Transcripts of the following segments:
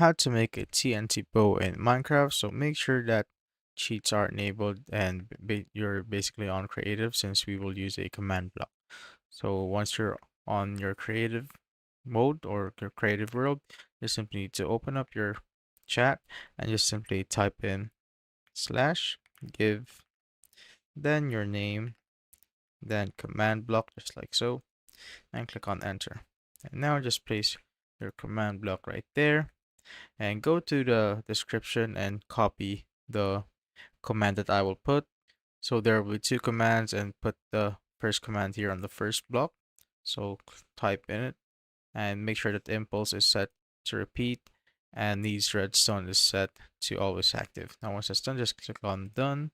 how to make a TNT bow in Minecraft. So make sure that cheats are enabled and you're basically on creative since we will use a command block. So once you're on your creative mode or your creative world, you simply need to open up your chat and just simply type in slash give, then your name, then command block, just like so, and click on enter. And now just place your command block right there and go to the description and copy the command that I will put. So there will be two commands and put the first command here on the first block. So type in it and make sure that the impulse is set to repeat and needs redstone is set to always active. Now once that's done, just click on done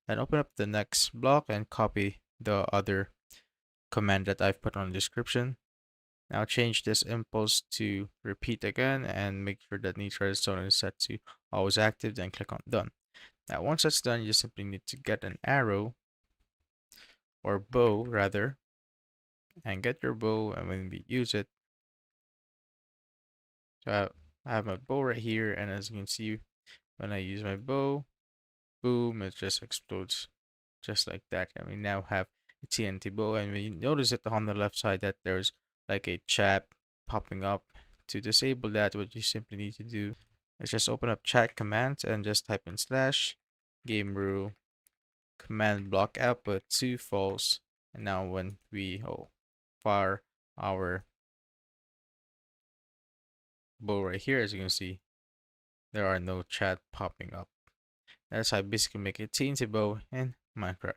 and open up the next block and copy the other command that I've put on the description. Now change this impulse to repeat again and make sure that needs redstone is set to always active, then click on done. Now once that's done, you simply need to get an arrow or bow rather, and get your bow, and when we use it, so I have my bow right here, and as you can see, when I use my bow, boom, it just explodes just like that. And we now have a TNT bow, and we notice it on the left side that there's like a chat popping up. To disable that, what you simply need to do is just open up chat commands and just type in slash game rule command block output to false. And now when we fire our bow right here, as you can see, there are no chat popping up. That's how I basically make a TNT bow in Minecraft.